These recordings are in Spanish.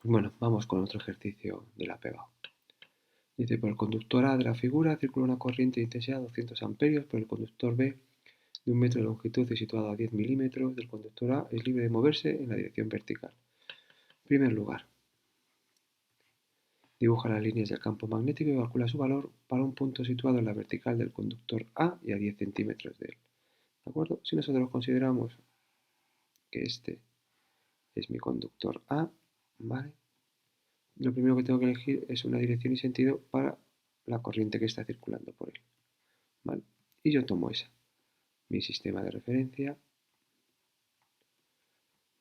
Bueno, vamos con otro ejercicio de la pega. Dice, por el conductor A de la figura circula una corriente de intensidad 200 amperios, por el conductor B de 1 metro de longitud y situado a 10 milímetros del conductor A es libre de moverse en la dirección vertical. En primer lugar, dibuja las líneas del campo magnético y calcula su valor para un punto situado en la vertical del conductor A y a 10 centímetros de él. ¿De acuerdo? Si nosotros consideramos que este es mi conductor A, ¿vale? Lo primero que tengo que elegir es una dirección y sentido para la corriente que está circulando por él, ¿vale? Y yo tomo esa. Mi sistema de referencia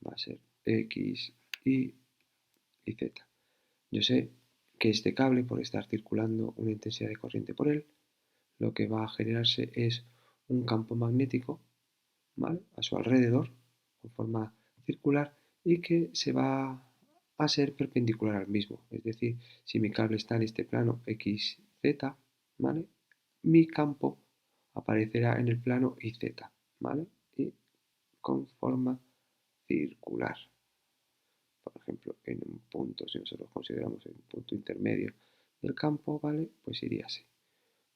va a ser X, Y y Z. Yo sé que este cable, por estar circulando una intensidad de corriente por él, lo que va a generarse es un campo magnético, ¿vale?, a su alrededor, con forma circular, y que se va a ser perpendicular al mismo. Es decir, si mi cable está en este plano XZ, ¿vale?, mi campo aparecerá en el plano YZ, ¿vale?, y con forma circular. Por ejemplo, en un punto, si nosotros consideramos el punto intermedio del campo, ¿vale?, pues iría así.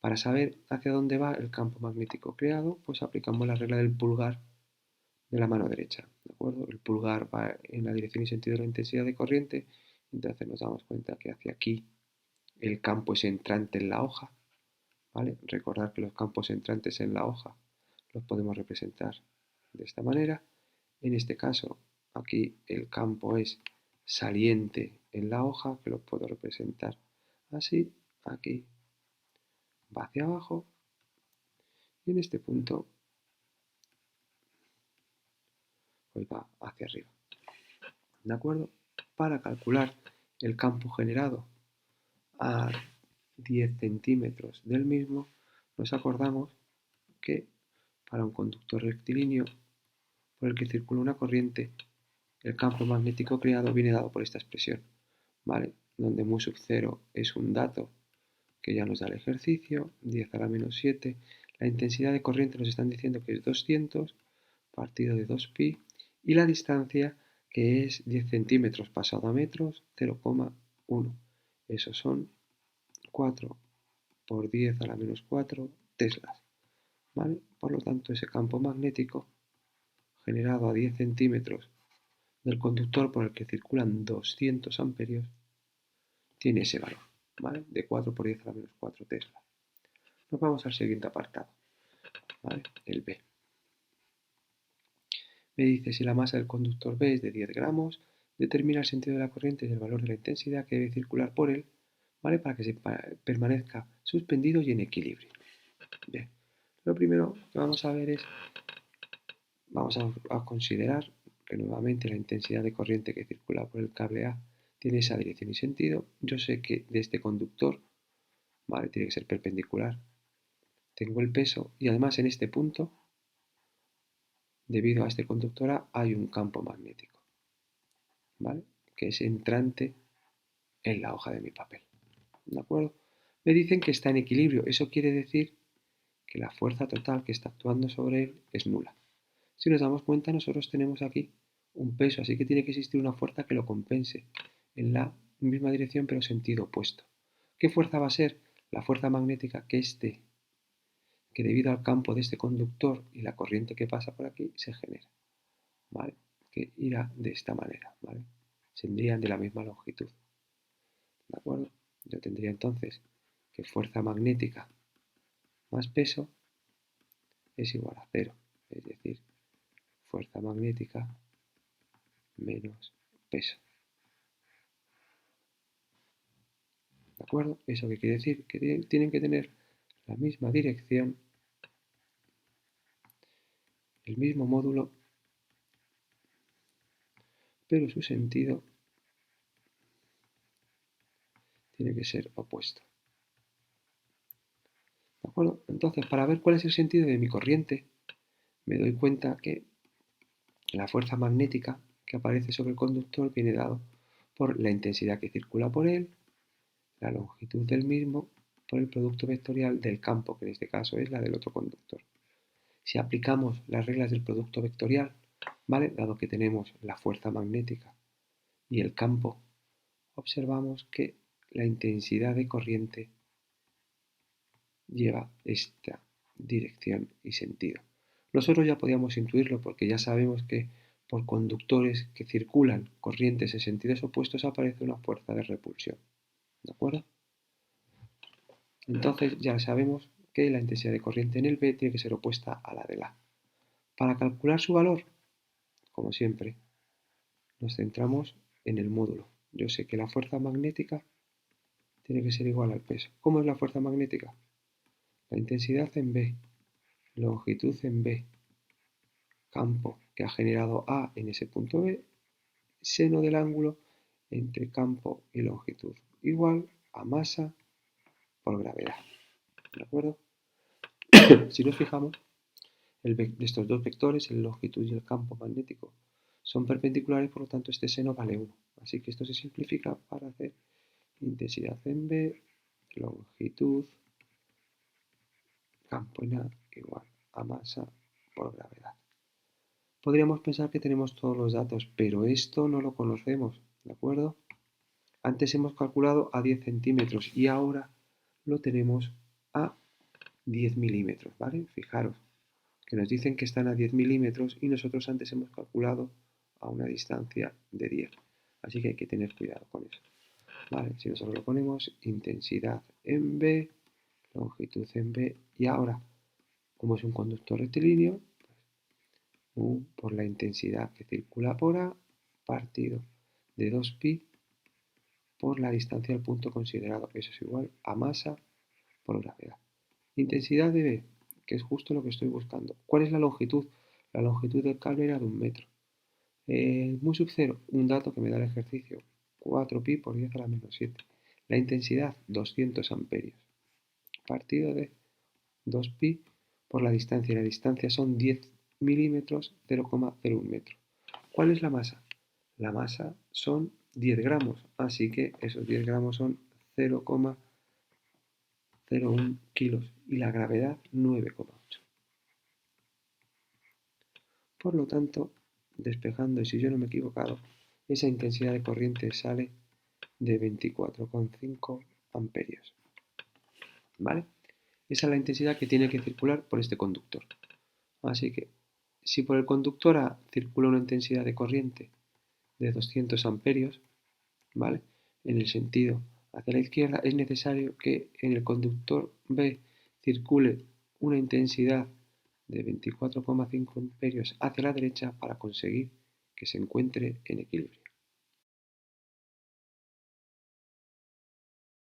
Para saber hacia dónde va el campo magnético creado, pues aplicamos la regla del pulgar de la mano derecha, ¿de acuerdo? El pulgar va en la dirección y sentido de la intensidad de corriente, entonces nos damos cuenta que hacia aquí el campo es entrante en la hoja, ¿vale? Recordar que los campos entrantes en la hoja los podemos representar de esta manera. En este caso, aquí el campo es saliente en la hoja, que lo puedo representar así. Aquí va hacia abajo y en este punto pues va hacia arriba, ¿de acuerdo? Para calcular el campo generado a 10 centímetros del mismo, nos acordamos que para un conductor rectilíneo por el que circula una corriente, el campo magnético creado viene dado por esta expresión, ¿vale?, donde mu sub 0 es un dato que ya nos da el ejercicio, 10 a la menos 7. La intensidad de corriente nos están diciendo que es 200 partido de 2pi, y la distancia, que es 10 centímetros pasado a metros, 0,1. Esos son 4 por 10 a la menos 4 teslas, ¿vale? Por lo tanto, ese campo magnético generado a 10 centímetros del conductor por el que circulan 200 amperios tiene ese valor, ¿vale?, de 4 por 10 a la menos 4 teslas. Nos vamos al siguiente apartado, ¿vale?, el B. Me dice, si la masa del conductor B es de 10 gramos, determina el sentido de la corriente y el valor de la intensidad que debe circular por él, ¿vale?, para que permanezca suspendido y en equilibrio. Bien, lo primero que vamos a ver es, vamos a considerar que nuevamente la intensidad de corriente que circula por el cable A tiene esa dirección y sentido. Yo sé que de este conductor, ¿vale?, tiene que ser perpendicular. Tengo el peso y además en este punto, debido a este conductor A, hay un campo magnético, ¿vale?, que es entrante en la hoja de mi papel, ¿de acuerdo? Me dicen que está en equilibrio. Eso quiere decir que la fuerza total que está actuando sobre él es nula. Si nos damos cuenta, nosotros tenemos aquí un peso, así que tiene que existir una fuerza que lo compense en la misma dirección pero sentido opuesto. ¿Qué fuerza va a ser? La fuerza magnética que debido al campo de este conductor y la corriente que pasa por aquí se genera, ¿vale?, que irá de esta manera, ¿vale? Serían de la misma longitud, ¿de acuerdo? Yo tendría entonces que fuerza magnética más peso es igual a cero, es decir, fuerza magnética menos peso, ¿de acuerdo? ¿Eso qué quiere decir? Que tienen que tener la misma dirección, el mismo módulo, pero su sentido tiene que ser opuesto, ¿de acuerdo? Entonces, para ver cuál es el sentido de mi corriente, me doy cuenta que la fuerza magnética que aparece sobre el conductor viene dado por la intensidad que circula por él, la longitud del mismo, por el producto vectorial del campo, que en este caso es la del otro conductor. Si aplicamos las reglas del producto vectorial, ¿vale?, dado que tenemos la fuerza magnética y el campo observamos que la intensidad de corriente lleva esta dirección y sentido. Nosotros ya podíamos intuirlo porque ya sabemos que por conductores que circulan corrientes en sentidos opuestos aparece una fuerza de repulsión. ¿De acuerdo? Entonces ya sabemos que la intensidad de corriente en el B tiene que ser opuesta a la del A. Para calcular su valor, como siempre, nos centramos en el módulo. Yo sé que la fuerza magnética tiene que ser igual al peso. ¿Cómo es la fuerza magnética? La intensidad en B, longitud en B, campo que ha generado A en ese punto B, seno del ángulo entre campo y longitud, igual a masa por gravedad. ¿De acuerdo? Si nos fijamos, estos dos vectores, el longitud y el campo magnético, son perpendiculares, por lo tanto este seno vale 1. Así que esto se simplifica para hacer intensidad en B, longitud, campo en A, igual a masa por gravedad. Podríamos pensar que tenemos todos los datos, pero esto no lo conocemos, ¿de acuerdo? Antes hemos calculado a 10 centímetros y ahora lo tenemos a 10 milímetros, ¿vale? Fijaros que nos dicen que están a 10 milímetros y nosotros antes hemos calculado a una distancia de 10. Así que hay que tener cuidado con eso. ¿Vale? Si nosotros lo ponemos, intensidad en B, longitud en B, y ahora, como es un conductor rectilíneo, U por la intensidad que circula por A, partido de 2pi por la distancia al punto considerado. Eso es igual a masa por gravedad. Intensidad de B, que es justo lo que estoy buscando. ¿Cuál es la longitud? La longitud del cable era de 1 metro. Mu sub 0, un dato que me da el ejercicio, 4pi por 10 a la menos 7. La intensidad, 200 amperios. Partido de 2pi por la distancia. La distancia son 10 milímetros, 0,01 metro. ¿Cuál es la masa? La masa son 10 gramos, así que esos 10 gramos son 0,01 kilos y la gravedad 9,8. Por lo tanto, despejando, y si yo no me he equivocado, esa intensidad de corriente sale de 24,5 amperios. ¿Vale? Esa es la intensidad que tiene que circular por este conductor. Así que, si por el conductor A circula una intensidad de corriente de 200 amperios, ¿vale? En el sentido hacia la izquierda, es necesario que en el conductor B circule una intensidad de 24,5 amperios hacia la derecha para conseguir que se encuentre en equilibrio.